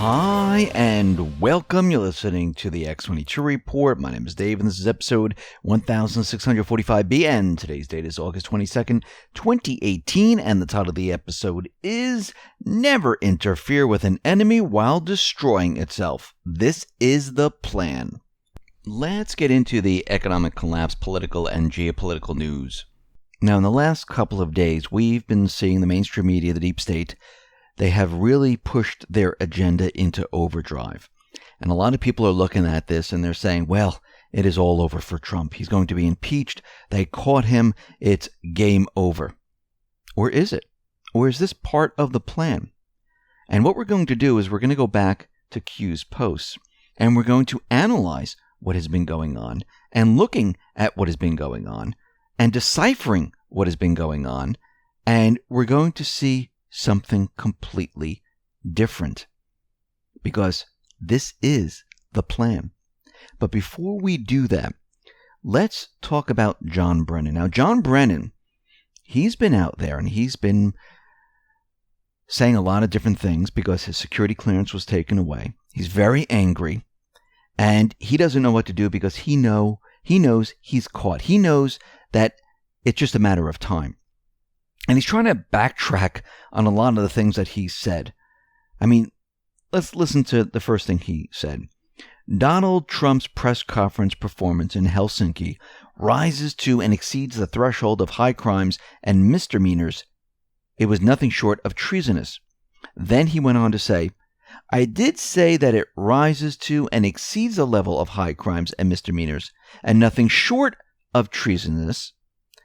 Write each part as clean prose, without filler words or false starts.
Hi, and welcome. You're listening to the X22 Report. My name is Dave, and this is episode 1645B, and today's date is August 22nd, 2018, and the title of the episode is Never Interfere with an Enemy While Destroying Itself. This is the plan. Let's get into the economic collapse, political, and geopolitical news. Now, in the last couple of days, we've been seeing the mainstream media, the deep state, they have really pushed their agenda into overdrive. And a lot of people are looking at this and they're saying, well, it is all over for Trump. He's going to be impeached. They caught him. It's game over. Or is it? Or is this part of the plan? And what we're going to do is we're going to go back to Q's posts and we're going to analyze what has been going on and looking at what has been going on and deciphering what has been going on. And we're going to see something completely different, because this is the plan. But before we do that, let's talk about John Brennan. Now, John Brennan, he's been out there and he's been saying a lot of different things because his security clearance was taken away. He's very angry and he doesn't know what to do because he knows he's caught. He knows that it's just a matter of time. And he's trying to backtrack on a lot of the things that he said. I mean, let's listen to the first thing he said. Donald Trump's press conference performance in Helsinki rises to and exceeds the threshold of high crimes and misdemeanors. It was nothing short of treasonous. Then he went on to say, I did say that it rises to and exceeds the level of high crimes and misdemeanors, and nothing short of treasonous,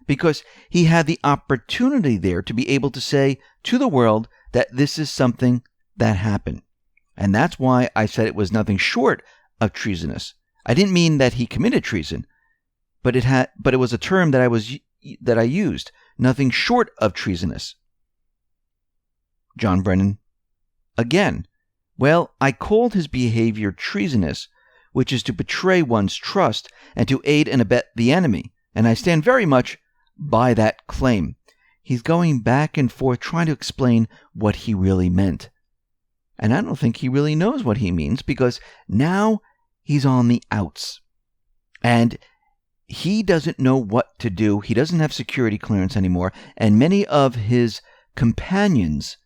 because he had the opportunity there to be able to say to the world that this is something that happened. And that's why I said it was nothing short of treasonous. I didn't mean that he committed treason, but it was a term that I used, nothing short of treasonous. John Brennan, again, well, I called his behavior treasonous, which is to betray one's trust and to aid and abet the enemy, and I stand very much by that claim. He's going back and forth trying to explain what he really meant. And I don't think he really knows what he means, because now he's on the outs. And he doesn't know what to do. He doesn't have security clearance anymore. And many of his companions,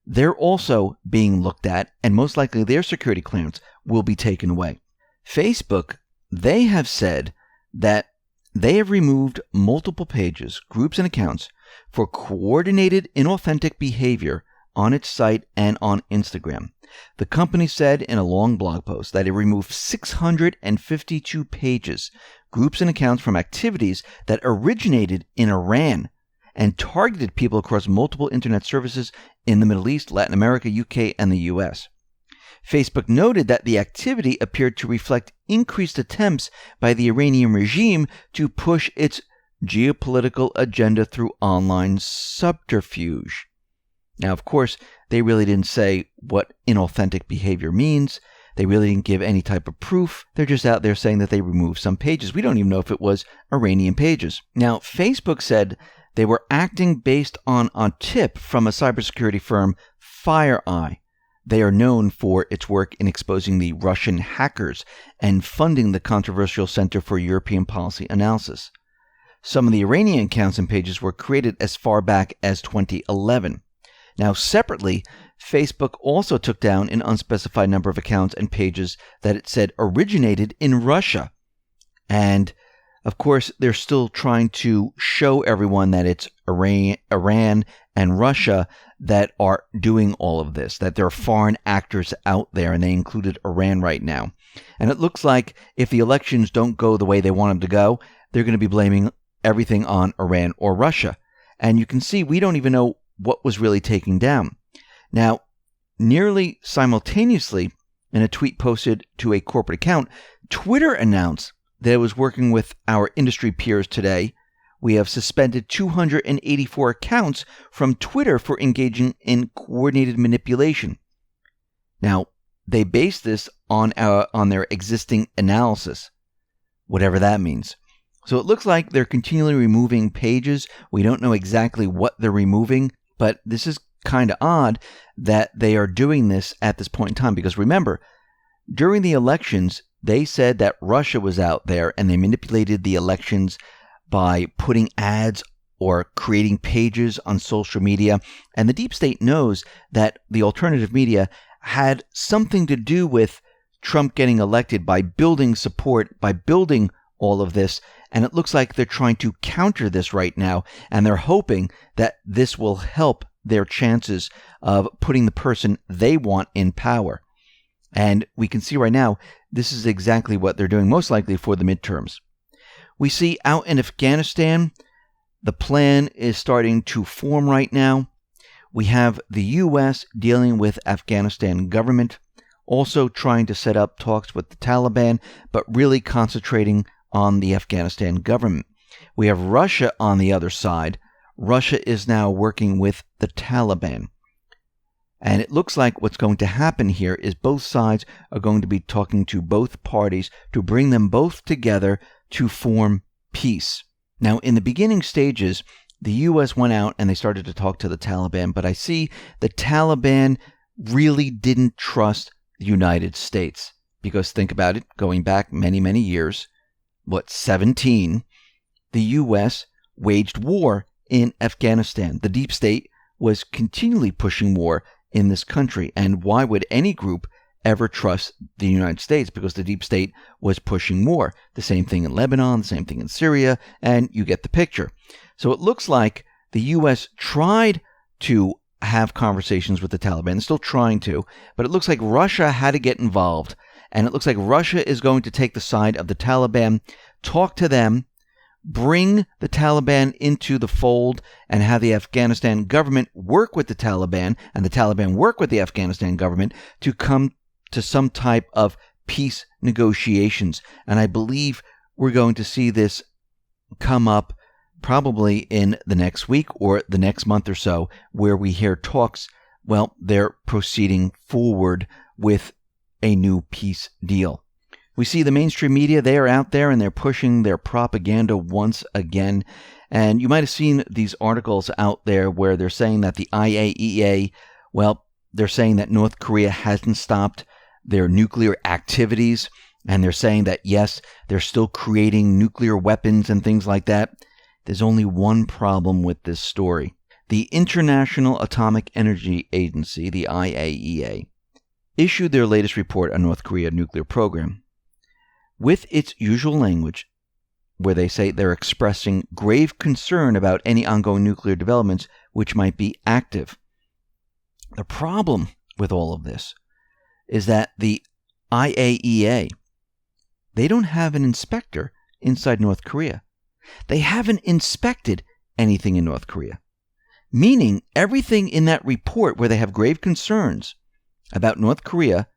they're also being looked at, and most likely their security clearance will be taken away. Facebook, they have said that they have removed multiple pages, groups, and accounts for coordinated inauthentic behavior on its site and on Instagram. The company said in a long blog post that it removed 652 pages, groups, and accounts from activities that originated in Iran and targeted people across multiple internet services in the Middle East, Latin America, UK, and the US. Facebook noted that the activity appeared to reflect increased attempts by the Iranian regime to push its geopolitical agenda through online subterfuge. Now, of course, they really didn't say what inauthentic behavior means. They really didn't give any type of proof. They're just out there saying that they removed some pages. We don't even know if it was Iranian pages. Now, Facebook said they were acting based on a tip from a cybersecurity firm, FireEye. They are known for its work in exposing the Russian hackers and funding the controversial Center for European Policy Analysis. Some of the Iranian accounts and pages were created as far back as 2011. Now, separately, Facebook also took down an unspecified number of accounts and pages that it said originated in Russia. And, of course, they're still trying to show everyone that it's Iran and Russia that are doing all of this, that there are foreign actors out there, and they included Iran right now. And it looks like if the elections don't go the way they want them to go, they're going to be blaming everything on Iran or Russia. And you can see we don't even know what was really taken down. Now, nearly simultaneously, in a tweet posted to a corporate account, Twitter announced that it was working with our industry peers today. We have suspended 284 accounts from Twitter for engaging in coordinated manipulation. Now, they base this on their existing analysis, whatever that means. So it looks like they're continually removing pages. We don't know exactly what they're removing, but this is kind of odd that they are doing this at this point in time, because remember, during the elections, they said that Russia was out there and they manipulated the elections by putting ads or creating pages on social media. And the deep state knows that the alternative media had something to do with Trump getting elected by building support, by building all of this. And it looks like they're trying to counter this right now. And they're hoping that this will help their chances of putting the person they want in power. And we can see right now, this is exactly what they're doing, most likely for the midterms. We see out in Afghanistan, the plan is starting to form right now. We have the U.S. dealing with Afghanistan government, also trying to set up talks with the Taliban, but really concentrating on the Afghanistan government. We have Russia on the other side. Russia is now working with the Taliban. And it looks like what's going to happen here is both sides are going to be talking to both parties to bring them both together to form peace. Now, in the beginning stages, the U.S. went out and they started to talk to the Taliban, but I see the Taliban really didn't trust the United States. Because think about it, going back many, many years, 17, the U.S. waged war in Afghanistan. The deep state was continually pushing war in this country. And why would any group ever trust the United States? Because the deep state was pushing war. The same thing in Lebanon, the same thing in Syria, and you get the picture. So it looks like the U.S. tried to have conversations with the Taliban, still trying to, but it looks like Russia had to get involved. And it looks like Russia is going to take the side of the Taliban, talk to them, bring the Taliban into the fold, and have the Afghanistan government work with the Taliban, and the Taliban work with the Afghanistan government to come to some type of peace negotiations. And I believe we're going to see this come up probably in the next week or the next month or so, where we hear talks, well, they're proceeding forward with a new peace deal. We see the mainstream media, they are out there and they're pushing their propaganda once again. And you might have seen these articles out there where they're saying that the IAEA, well, they're saying that North Korea hasn't stopped their nuclear activities. And they're saying that, yes, they're still creating nuclear weapons and things like that. There's only one problem with this story. The International Atomic Energy Agency, the IAEA, issued their latest report on North Korea's nuclear program. With its usual language, where they say they're expressing grave concern about any ongoing nuclear developments which might be active. The problem with all of this is that the IAEA, they don't have an inspector inside North Korea. They haven't inspected anything in North Korea, meaning everything in that report where they have grave concerns about North Korea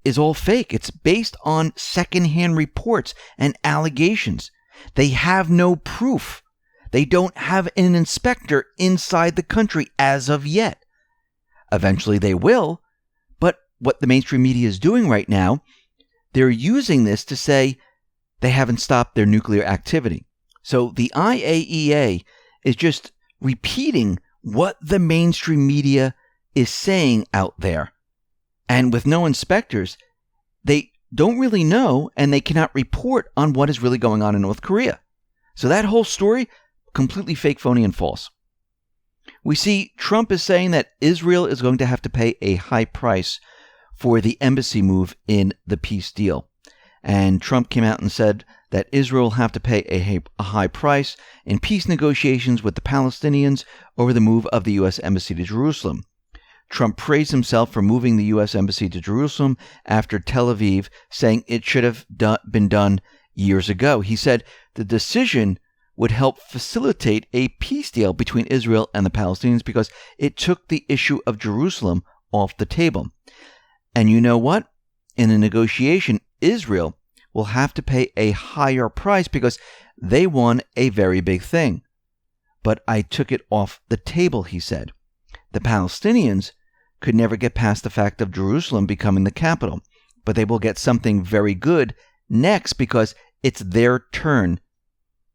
is all fake. It's based on secondhand reports and allegations. They have no proof. They don't have an inspector inside the country as of yet. Eventually they will, but what the mainstream media is doing right now, they're using this to say they haven't stopped their nuclear activity. So the IAEA is just repeating what the mainstream media is saying out there. And with no inspectors, they don't really know and they cannot report on what is really going on in North Korea. So that whole story, completely fake, phony, and false. We see Trump is saying that Israel is going to have to pay a high price for the embassy move in the peace deal. And Trump came out and said that Israel will have to pay a high price in peace negotiations with the Palestinians over the move of the U.S. Embassy to Jerusalem. Trump praised himself for moving the U.S. Embassy to Jerusalem after Tel Aviv, saying it should have been done years ago. He said the decision would help facilitate a peace deal between Israel and the Palestinians because it took the issue of Jerusalem off the table. And you know what? In a negotiation, Israel will have to pay a higher price because they won a very big thing. But I took it off the table, he said. The Palestinians could never get past the fact of Jerusalem becoming the capital, but they will get something very good next because it's their turn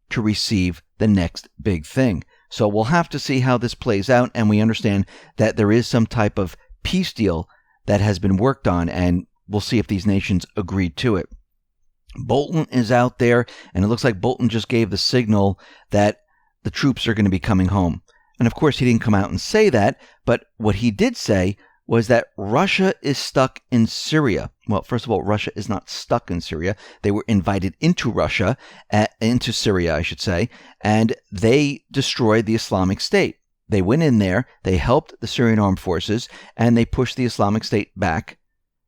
to receive the next big thing. So we'll have to see how this plays out, and we understand that there is some type of peace deal that has been worked on, and we'll see if these nations agree to it. Bolton is out there, and it looks like Bolton just gave the signal that the troops are going to be coming home. And of course, he didn't come out and say that, but what he did say was that Russia is stuck in Syria. Well, first of all, Russia is not stuck in Syria. They were invited into into Syria, I should say, and they destroyed the Islamic State. They went in there, they helped the Syrian armed forces, and they pushed the Islamic State back.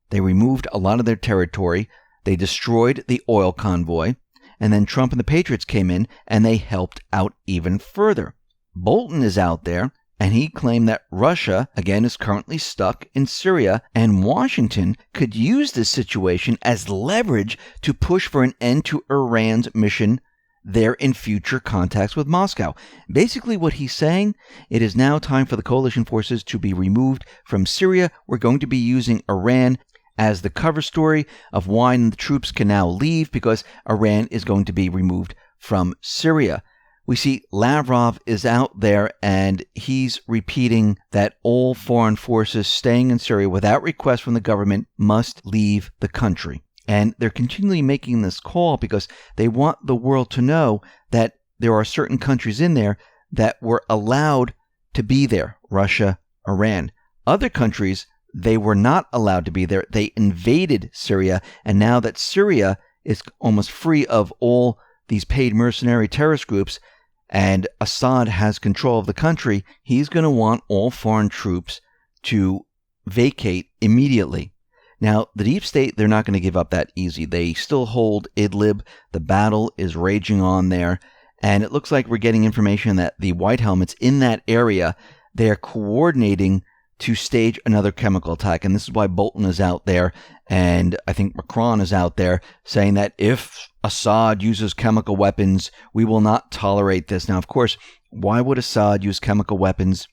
They removed a lot of their territory. They destroyed the oil convoy. And then Trump and the Patriots came in, and they helped out even further. Bolton is out there, and he claimed that Russia, again, is currently stuck in Syria, and Washington could use this situation as leverage to push for an end to Iran's mission there in future contacts with Moscow. Basically what he's saying, it is now time for the coalition forces to be removed from Syria. We're going to be using Iran as the cover story of why the troops can now leave, because Iran is going to be removed from Syria. We see Lavrov is out there, and he's repeating that all foreign forces staying in Syria without request from the government must leave the country. And they're continually making this call because they want the world to know that there are certain countries in there that were allowed to be there. Russia, Iran. Other countries, they were not allowed to be there. They invaded Syria, and now that Syria is almost free of all these paid mercenary terrorist groups, and Assad has control of the country, he's going to want all foreign troops to vacate immediately. Now, the deep state, they're not going to give up that easy. They still hold Idlib. The battle is raging on there, and it looks like we're getting information that the White Helmets in that area, they're coordinating to stage another chemical attack. And this is why Bolton is out there, and I think Macron is out there saying that if Assad uses chemical weapons, we will not tolerate this. Now, of course, why would Assad use chemical weapons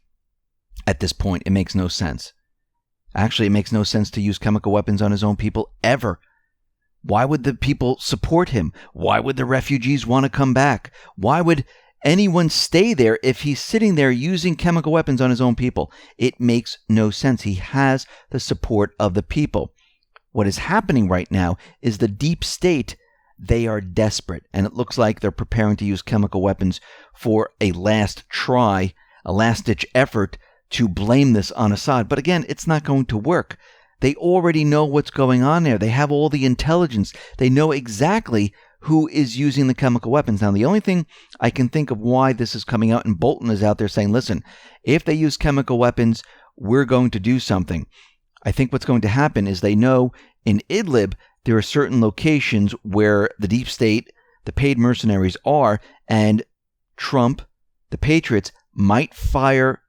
at this point? It makes no sense. Actually, it makes no sense to use chemical weapons on his own people ever. Why would the people support him? Why would the refugees want to come back? Why would anyone stay there if he's sitting there using chemical weapons on his own people? It makes no sense. He has the support of the people. What is happening right now is the deep state, they are desperate, and it looks like they're preparing to use chemical weapons for a last try, a last-ditch effort to blame this on Assad. But again, it's not going to work. They already know what's going on there. They have all the intelligence. They know exactly who is using the chemical weapons. Now, the only thing I can think of why this is coming out, and Bolton is out there saying, listen, if they use chemical weapons, we're going to do something. I think what's going to happen is they know in Idlib, there are certain locations where the deep state, the paid mercenaries are, and Trump, the Patriots, might fire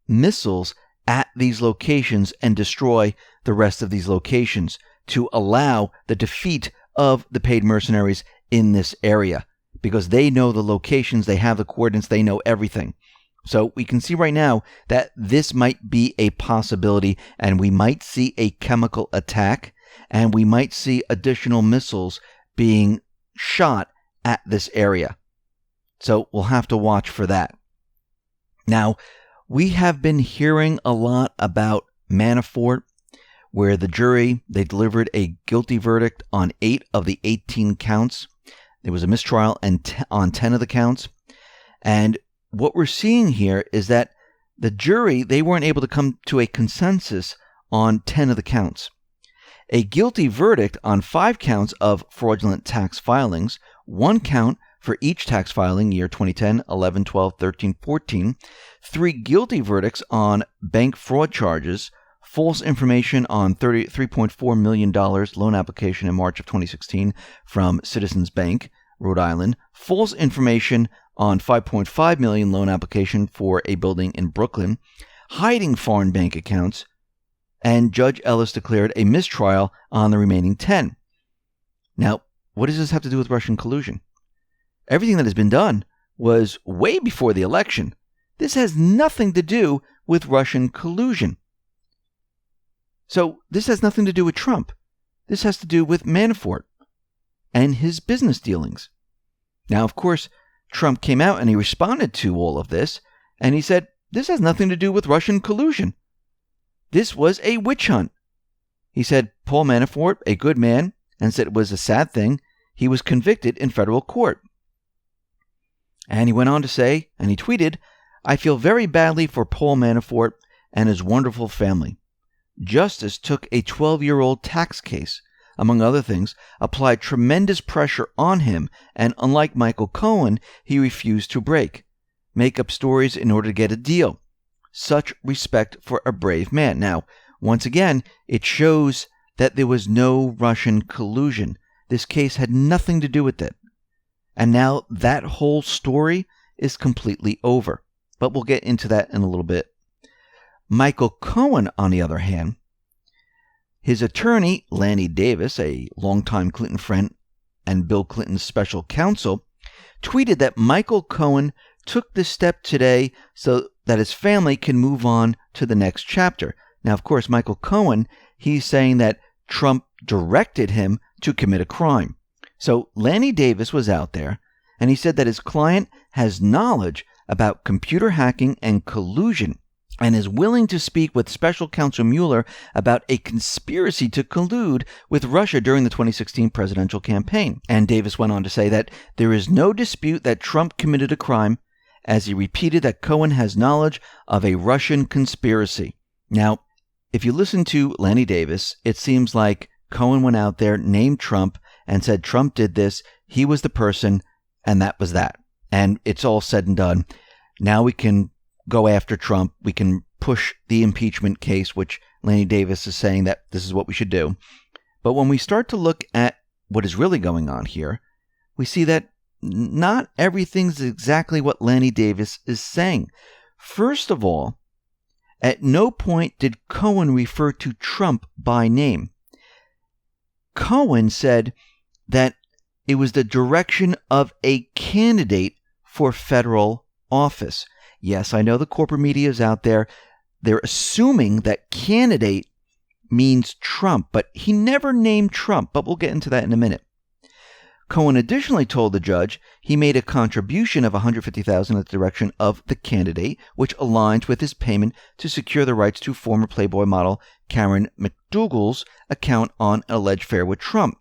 missiles at these locations and destroy the rest of these locations to allow the defeat of the paid mercenaries in this area, because they know the locations, they have the coordinates, they know everything. So we can see right now that this might be a possibility, and we might see a chemical attack, and we might see additional missiles being shot at this area. So we'll have to watch for that. Now, we have been hearing a lot about Manafort, where the jury, they delivered a guilty verdict on 8 of the 18 counts. There was a mistrial on 10 of the counts. And what we're seeing here is that the jury, they weren't able to come to a consensus on 10 of the counts. A guilty verdict on 5 counts of fraudulent tax filings, 1 count for each tax filing, year 2010, 11, 12, 13, 14, 3 guilty verdicts on bank fraud charges, false information on $33.4 million loan application in March of 2016 from Citizens Bank, Rhode Island, false information on $5.5 million loan application for a building in Brooklyn, hiding foreign bank accounts, and Judge Ellis declared a mistrial on the remaining 10. Now, what does this have to do with Russian collusion? Everything that has been done was way before the election. This has nothing to do with Russian collusion. So this has nothing to do with Trump. This has to do with Manafort and his business dealings. Now, of course, Trump came out and he responded to all of this, And he said, this has nothing to do with Russian collusion. This was a witch hunt. He said Paul Manafort, a good man, and said it was a sad thing, he was convicted in federal court. And he went on to say, and he tweeted, I feel very badly for Paul Manafort and his wonderful family. Justice took a 12-year-old tax case, among other things, applied tremendous pressure on him, and unlike Michael Cohen, he refused to make up stories in order to get a deal. Such respect for a brave man. Now, once again, it shows that there was no Russian collusion. This case had nothing to do with it. And now that whole story is completely over. But we'll get into that in a little bit. Michael Cohen, on the other hand, his attorney, Lanny Davis, a longtime Clinton friend and Bill Clinton's special counsel, tweeted that Michael Cohen took this step today so that his family can move on to the next chapter. Now, of course, Michael Cohen, he's saying that Trump directed him to commit a crime. So Lanny Davis was out there, and he said that his client has knowledge about computer hacking and collusion and is willing to speak with Special Counsel Mueller about a conspiracy to collude with Russia during the 2016 presidential campaign. And Davis went on to say that there is no dispute that Trump committed a crime, as he repeated that Cohen has knowledge of a Russian conspiracy. Now, if you listen to Lanny Davis, it seems like Cohen went out there, named Trump, and said Trump did this, he was the person, and that was that. And it's all said and done. Now we can go after Trump. We can push the impeachment case, which Lanny Davis is saying that this is what we should do. But when we start to look at what is really going on here, we see that not everything's exactly what Lanny Davis is saying. First of all, at no point did Cohen refer to Trump by name. Cohen said that it was the direction of a candidate for federal office. Yes, I know the corporate media is out there. They're assuming that candidate means Trump, but he never named Trump, but we'll get into that in a minute. Cohen additionally told the judge he made a contribution of $150,000 in the direction of the candidate, which aligns with his payment to secure the rights to former Playboy model Karen McDougal's account on an alleged affair with Trump.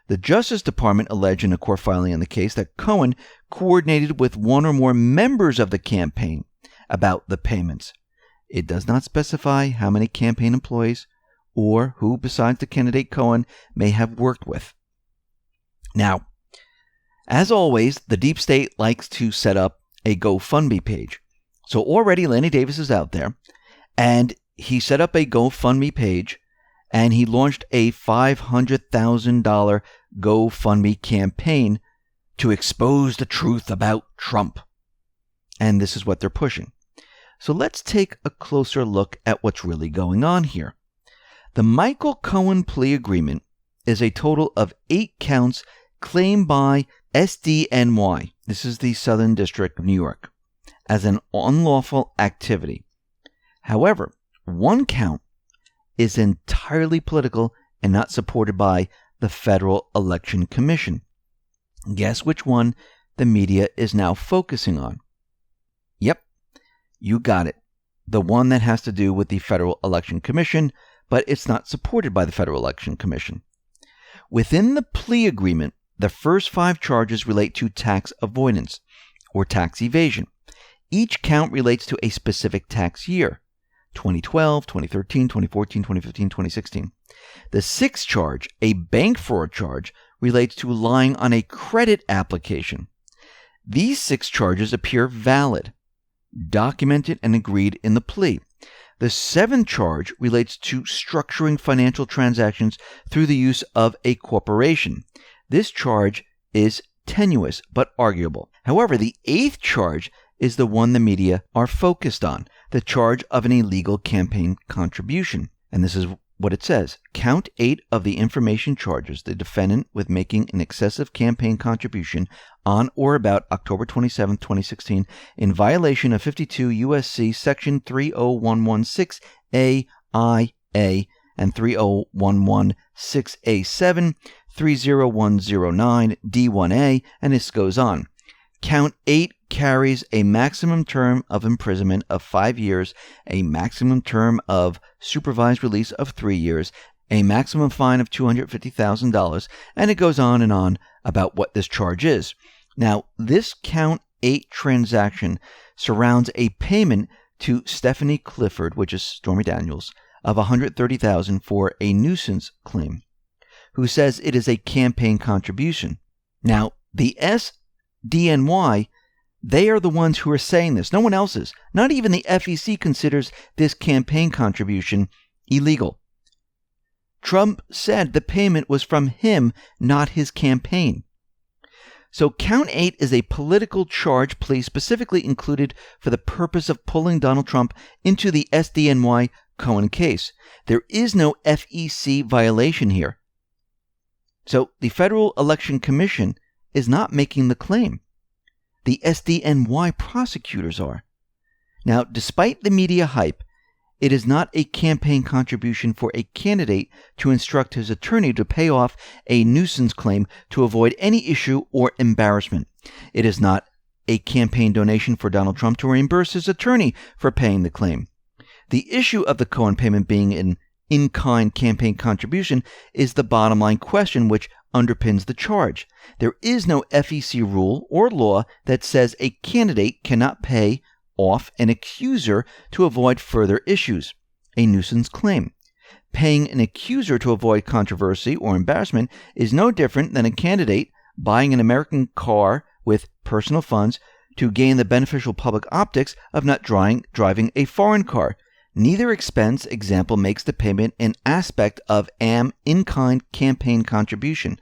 The Justice Department alleged in a court filing in the case that Cohen coordinated with one or more members of the campaign about the payments. It does not specify how many campaign employees or who besides the candidate Cohen may have worked with. Now, as always, the deep state likes to set up a GoFundMe page. So already Lanny Davis is out there, and he set up a GoFundMe page, and he launched a $500,000 GoFundMe campaign to expose the truth about Trump. And this is what they're pushing. So let's take a closer look at what's really going on here. The Michael Cohen plea agreement is a total of 8 counts claimed by SDNY, this is the Southern District of New York, as an unlawful activity. However, one count is entirely political and not supported by the Federal Election Commission. Guess which one the media is now focusing on? Yep, you got it. The one that has to do with the Federal Election Commission, but it's not supported by the Federal Election Commission. Within the plea agreement, the first 5 charges relate to tax avoidance or tax evasion. Each count relates to a specific tax year: 2012, 2013, 2014, 2015, 2016. The 6th charge, a bank fraud charge, relates to lying on a credit application. These 6 charges appear valid, documented, and agreed in the plea. The 7th charge relates to structuring financial transactions through the use of a corporation. This charge is tenuous but arguable. However, the 8th charge is the one the media are focused on, the charge of an illegal campaign contribution. And this is what it says. Count 8 of the information charges the defendant with making an excessive campaign contribution on or about October 27, 2016, in violation of 52 U.S.C. Section 30116A IA and 30116A7, 30109 D1A, and this goes on. Count 8 carries a maximum term of imprisonment of 5 years, a maximum term of supervised release of 3 years, a maximum fine of $250,000, and it goes on and on about what this charge is. Now, this Count 8 transaction surrounds a payment to Stephanie Clifford, which is Stormy Daniels, of $130,000 for a nuisance claim, who says it is a campaign contribution. Now, the SDNY, they are the ones who are saying this. No one else is. Not even the FEC considers this campaign contribution illegal. Trump said the payment was from him, not his campaign. So Count 8 is a political charge plea specifically included for the purpose of pulling Donald Trump into the SDNY Cohen case. There is no FEC violation here. So the Federal Election Commission is not making the claim. The SDNY prosecutors are. Now, despite the media hype, it is not a campaign contribution for a candidate to instruct his attorney to pay off a nuisance claim to avoid any issue or embarrassment. It is not a campaign donation for Donald Trump to reimburse his attorney for paying the claim. The issue of the Cohen payment being an in-kind campaign contribution is the bottom line question which underpins the charge. There is no FEC rule or law that says a candidate cannot pay off an accuser to avoid further issues, a nuisance claim. Paying an accuser to avoid controversy or embarrassment is no different than a candidate buying an American car with personal funds to gain the beneficial public optics of not driving a foreign car. Neither expense example makes the payment an aspect of an in-kind campaign contribution.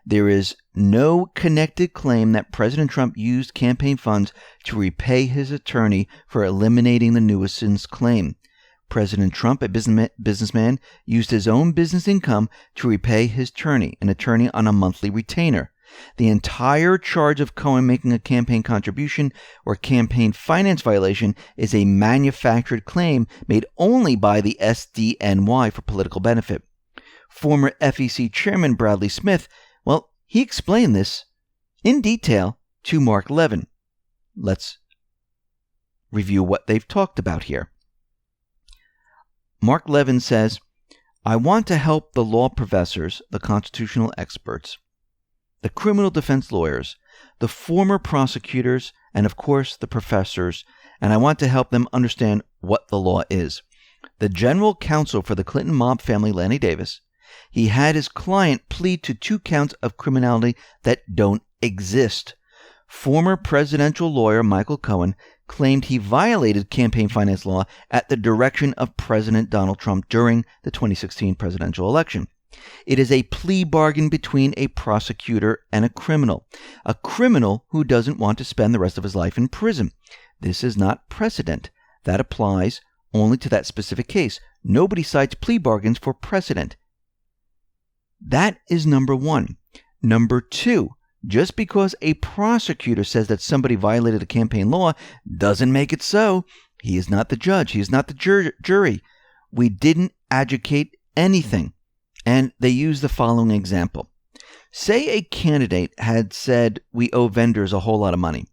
There is no connected claim that President Trump used campaign funds to repay his attorney for eliminating the nuisance claim. President Trump, a businessman, used his own business income to repay his attorney, an attorney on a monthly retainer. The entire charge of Cohen making a campaign contribution or campaign finance violation is a manufactured claim made only by the SDNY for political benefit. Former FEC Chairman Bradley Smith, well, he explained this in detail to Mark Levin. Let's review what they've talked about here. Mark Levin says, I want to help the law professors, the constitutional experts, the criminal defense lawyers, the former prosecutors, and of course the professors, and I want to help them understand what the law is. The general counsel for the Clinton mob family, Lanny Davis, he had his client plead to 2 counts of criminality that don't exist. Former presidential lawyer Michael Cohen claimed he violated campaign finance law at the direction of President Donald Trump during the 2016 presidential election. It is a plea bargain between a prosecutor and a criminal who doesn't want to spend the rest of his life in prison. This is not precedent. That applies only to that specific case. Nobody cites plea bargains for precedent. That is number one. Number two, just because a prosecutor says that somebody violated a campaign law doesn't make it so. He is not the judge. He is not the jury. We didn't adjudicate anything. And they use the following example. Say a candidate had said, we owe vendors a whole lot of money.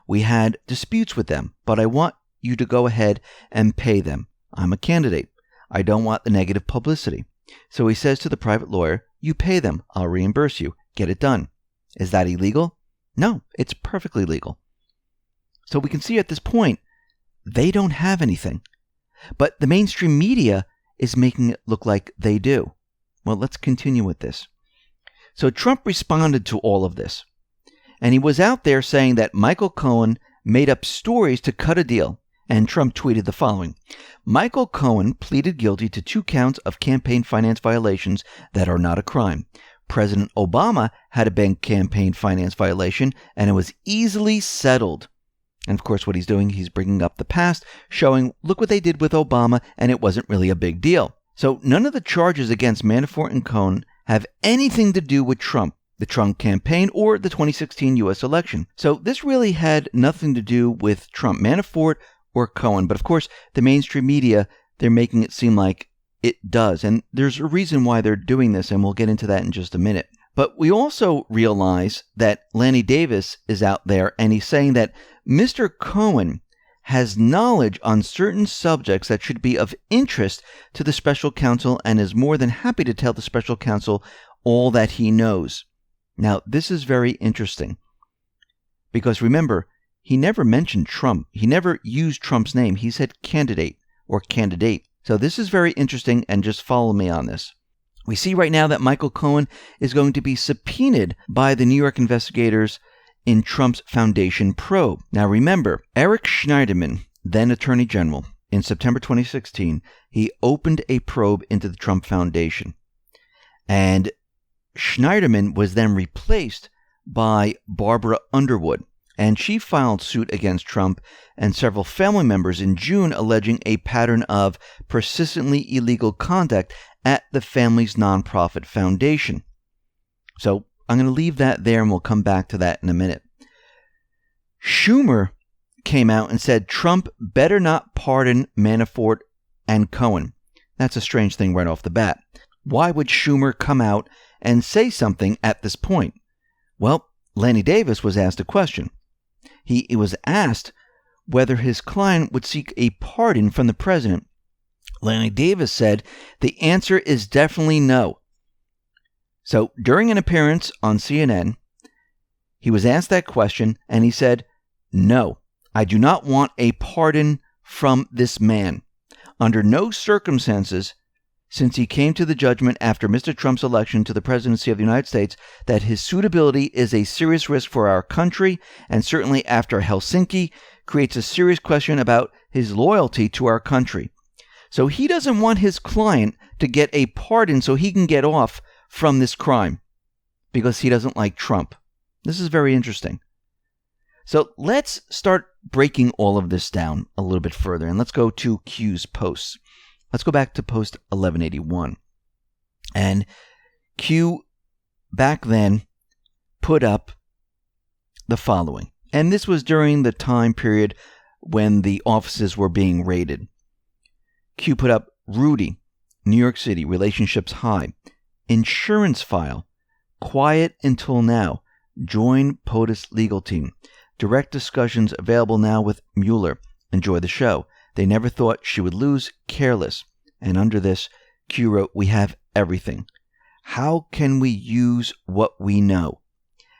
We had disputes with them, but I want you to go ahead and pay them. I'm a candidate. I don't want the negative publicity. So he says to the private lawyer, you pay them. I'll reimburse you. Get it done. Is that illegal? No, it's perfectly legal. So we can see at this point, they don't have anything. But the mainstream media is making it look like they do. Well, let's continue with this. So Trump responded to all of this. And he was out there saying that Michael Cohen made up stories to cut a deal. And Trump tweeted the following. Michael Cohen pleaded guilty to 2 counts of campaign finance violations that are not a crime. President Obama had a bank campaign finance violation, and it was easily settled. And of course, what he's doing, he's bringing up the past, showing, look what they did with Obama, and it wasn't really a big deal. So none of the charges against Manafort and Cohen have anything to do with Trump, the Trump campaign, or the 2016 U.S. election. So this really had nothing to do with Trump, Manafort, or Cohen. But of course, the mainstream media, they're making it seem like it does. And there's a reason why they're doing this, and we'll get into that in just a minute. But we also realize that Lanny Davis is out there, and he's saying that Mr. Cohen has knowledge on certain subjects that should be of interest to the special counsel and is more than happy to tell the special counsel all that he knows. Now, this is very interesting because remember, he never mentioned Trump. He never used Trump's name. He said candidate or candidate. So this is very interesting, and just follow me on this. We see right now that Michael Cohen is going to be subpoenaed by the New York investigators in Trump's Foundation probe. Now remember, Eric Schneiderman, then Attorney General, in September 2016, he opened a probe into the Trump Foundation. And Schneiderman was then replaced by Barbara Underwood. And she filed suit against Trump and several family members in June, alleging a pattern of persistently illegal conduct at the family's nonprofit foundation. So I'm going to leave that there, and we'll come back to that in a minute. Schumer came out and said Trump better not pardon Manafort and Cohen. That's a strange thing right off the bat. Why would Schumer come out and say something at this point? Well, Lanny Davis was asked a question. He was asked whether his client would seek a pardon from the president. Lanny Davis said the answer is definitely no. So during an appearance on CNN, he was asked that question, and he said, "No, I do not want a pardon from this man. Under no circumstances, since he came to the judgment after Mr. Trump's election to the presidency of the United States that his suitability is a serious risk for our country, and certainly after Helsinki, creates a serious question about his loyalty to our country." So he doesn't want his client to get a pardon so he can get off from this crime because he doesn't like Trump. This is very interesting. So let's start breaking all of this down a little bit further, and let's go to Q's posts. Let's go back to post 1181. And Q back then put up the following. And this was during the time period when the offices were being raided. Q put up, Rudy, New York City, relationships high. Insurance file, quiet until now. Join POTUS legal team. Direct discussions available now with Mueller. Enjoy the show. They never thought she would lose. Careless. And under this, Q wrote, we have everything. How can we use what we know?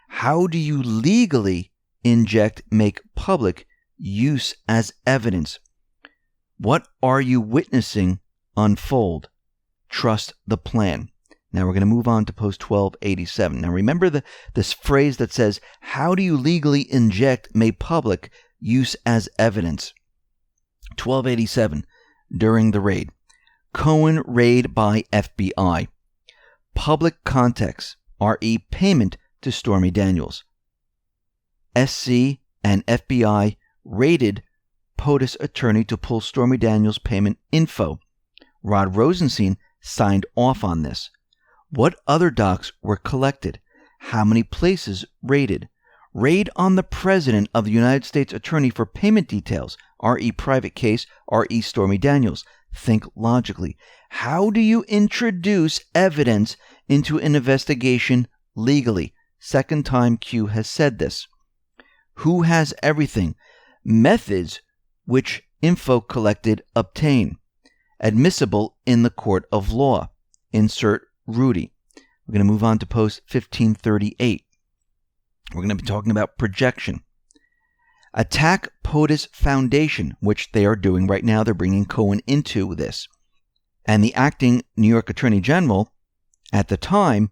How do you legally inject, make public use as evidence? What are you witnessing unfold? Trust the plan. Now we're going to move on to post 1287. Now remember this phrase that says, how do you legally inject, make public use as evidence? 1287, during the raid. Cohen raid by FBI. Public context, RE payment to Stormy Daniels. SC and FBI raided POTUS attorney to pull Stormy Daniels payment info. Rod Rosenstein signed off on this. What other docs were collected? How many places raided? Raid on the President of the United States Attorney for payment details. RE private case. RE Stormy Daniels. Think logically. How do you introduce evidence into an investigation legally? Second time Q has said this. Who has everything? Methods which info collected obtain. Admissible in the court of law. Insert Rudy. We're going to move on to post 1538. We're going to be talking about projection. Attack POTUS Foundation, which they are doing right now. They're bringing Cohen into this. And the acting New York Attorney General, at the time,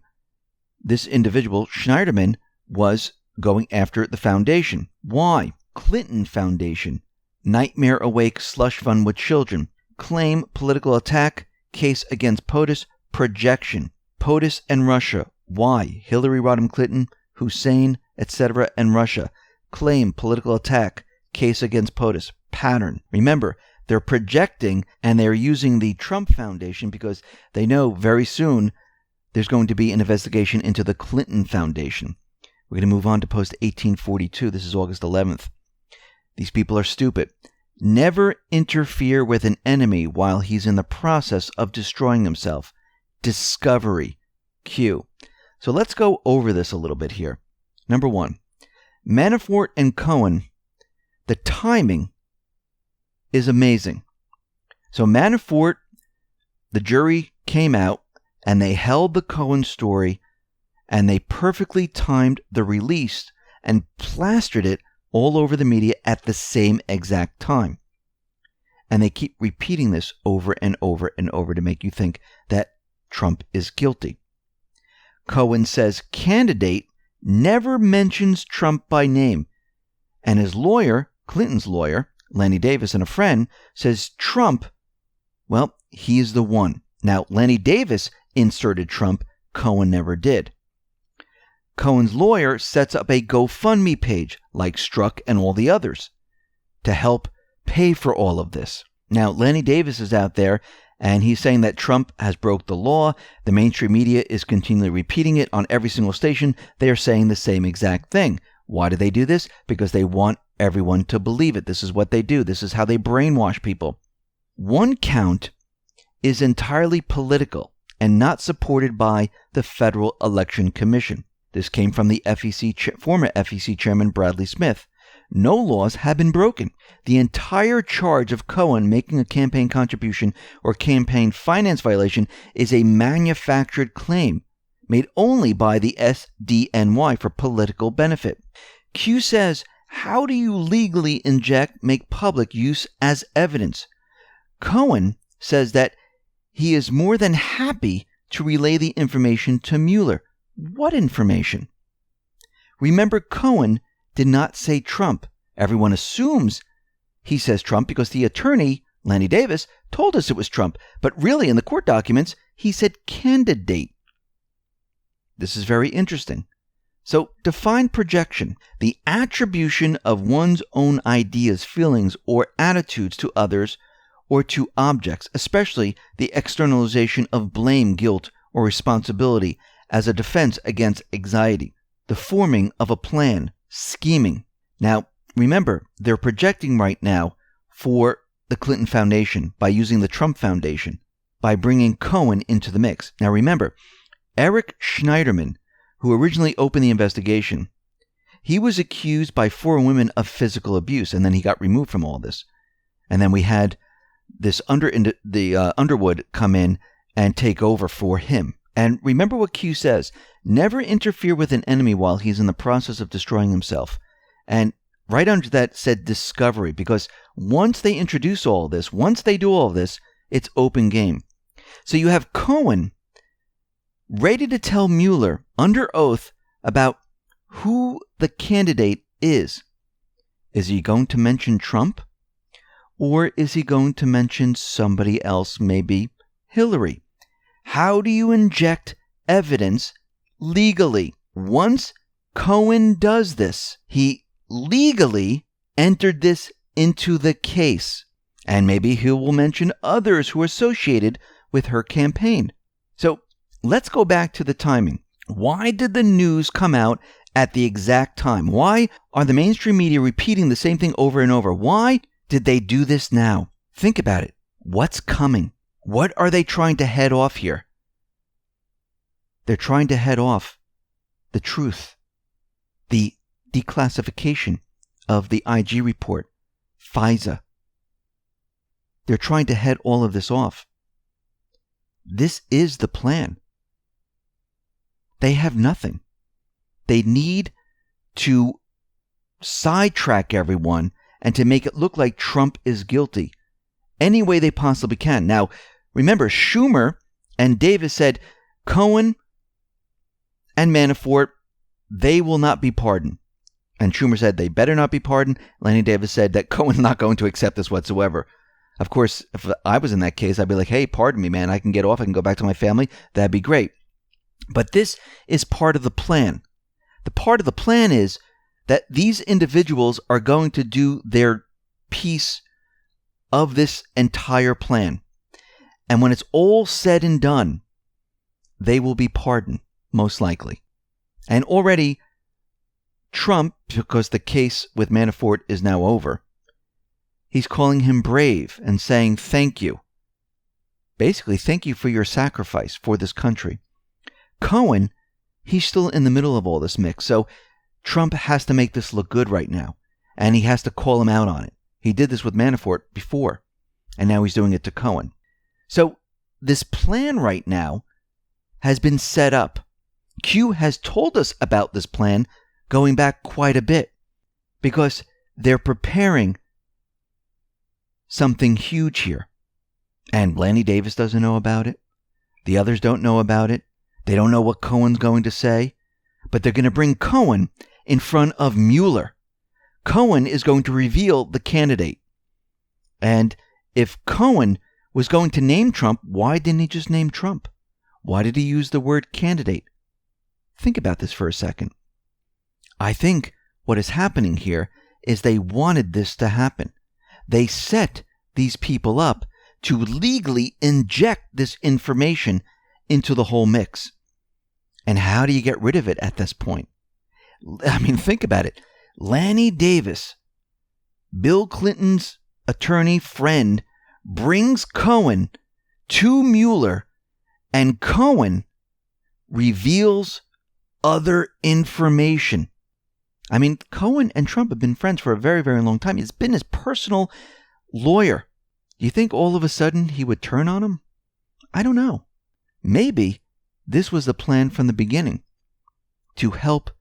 this individual, Schneiderman, was going after the foundation. Why? Clinton Foundation. Nightmare Awake slush fund with children. Claim political attack. Case against POTUS. Projection. POTUS and Russia. Why? Hillary Rodham Clinton, Hussein, etc. and Russia. Claim political attack. Case against POTUS. Pattern. Remember, they're projecting and they're using the Trump Foundation because they know very soon there's going to be an investigation into the Clinton Foundation. We're going to move on to post 1842. This is August 11th. These people are stupid. Never interfere with an enemy while he's in the process of destroying himself. Discovery. Q. So let's go over this a little bit here. Number one, Manafort and Cohen, the timing is amazing. So Manafort, the jury came out and they held the Cohen story and they perfectly timed the release and plastered it all over the media at the same exact time. And they keep repeating this over and over and over to make you think that Trump is guilty. Cohen says candidate never mentions Trump by name. And his lawyer, Clinton's lawyer, Lenny Davis, and a friend, says Trump, well, he's the one. Now, Lenny Davis inserted Trump. Cohen never did. Cohen's lawyer sets up a GoFundMe page, like Strzok and all the others, to help pay for all of this. Now, Lenny Davis is out there, and he's saying that Trump has broke the law. The mainstream media is continually repeating it on every single station. They are saying the same exact thing. Why do they do this? Because they want everyone to believe it. This is what they do. This is how they brainwash people. One count is entirely political and not supported by the Federal Election Commission. This came from the former FEC chairman Bradley Smith. No laws have been broken. The entire charge of Cohen making a campaign contribution or campaign finance violation is a manufactured claim made only by the SDNY for political benefit. Q says, how do you legally make public use as evidence? Cohen says that he is more than happy to relay the information to Mueller. What information? Remember, Cohen did not say Trump. Everyone assumes he says Trump because the attorney, Lenny Davis, told us it was Trump. But really, in the court documents, he said candidate. This is very interesting. So, define projection, the attribution of one's own ideas, feelings, or attitudes to others or to objects, especially the externalization of blame, guilt, or responsibility as a defense against anxiety, the forming of a plan, scheming. Now, remember, they're projecting right now for the Clinton Foundation by using the Trump Foundation, by bringing Cohen into the mix. Now, remember, Eric Schneiderman, who originally opened the investigation, he was accused by 4 women of physical abuse, and then he got removed from all this. And then we had this Underwood come in and take over for him. And remember what Q says, never interfere with an enemy while he's in the process of destroying himself. And right under that said discovery, because once they introduce all this, once they do all this, it's open game. So you have Cohen ready to tell Mueller under oath about who the candidate is. Is he going to mention Trump? Or is he going to mention somebody else, maybe Hillary? How do you inject evidence legally? Once Cohen does this, he legally entered this into the case. And maybe he will mention others who are associated with her campaign. So let's go back to the timing. Why did the news come out at the exact time? Why are the mainstream media repeating the same thing over and over? Why did they do this now? Think about it. What's coming? What are they trying to head off here? They're trying to head off the truth, the declassification of the IG report, FISA. They're trying to head all of this off. This is the plan. They have nothing. They need to sidetrack everyone and to make it look like Trump is guilty any way they possibly can. Now, remember, Schumer and Davis said Cohen and Manafort, they will not be pardoned. And Schumer said they better not be pardoned. Lenny Davis said that Cohen's not going to accept this whatsoever. Of course, if I was in that case, I'd be like, hey, pardon me, man. I can get off. I can go back to my family. That'd be great. But this is part of the plan. The part of the plan is that these individuals are going to do their piece of this entire plan. And when it's all said and done, they will be pardoned, most likely. And already Trump, because the case with Manafort is now over, he's calling him brave and saying thank you. Basically, thank you for your sacrifice for this country. Cohen, he's still in the middle of all this mix. So Trump has to make this look good right now, and he has to call him out on it. He did this with Manafort before, and now he's doing it to Cohen. So this plan right now has been set up. Q has told us about this plan going back quite a bit because they're preparing something huge here. And Lanny Davis doesn't know about it. The others don't know about it. They don't know what Cohen's going to say. But they're going to bring Cohen in front of Mueller. Cohen is going to reveal the candidate. And if Cohen was going to name Trump, why didn't he just name Trump? Why did he use the word candidate? Think about this for a second. I think what is happening here is they wanted this to happen. They set these people up to legally inject this information into the whole mix. And how do you get rid of it at this point? I mean, think about it. Lanny Davis, Bill Clinton's attorney friend, brings Cohen to Mueller, and Cohen reveals other information. I mean, Cohen and Trump have been friends for a very, very long time. He's been his personal lawyer. Do you think all of a sudden he would turn on him? I don't know. Maybe this was the plan from the beginning, to help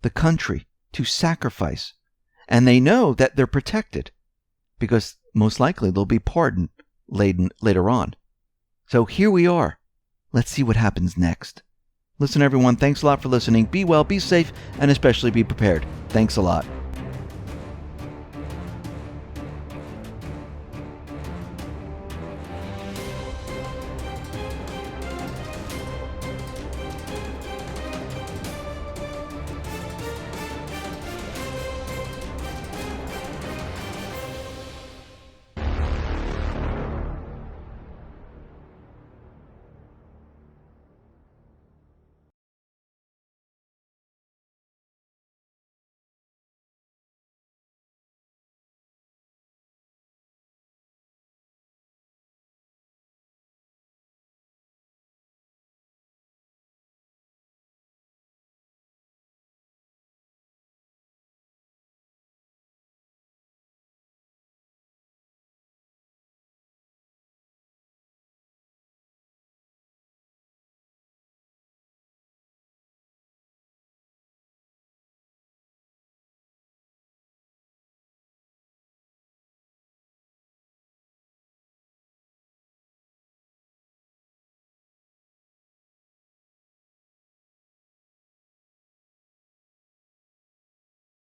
the country, to sacrifice. And they know that they're protected because most likely they'll be pardoned later on. So here we are. Let's see what happens next. Listen, everyone, thanks a lot for listening. Be well, be safe, and especially be prepared. Thanks a lot.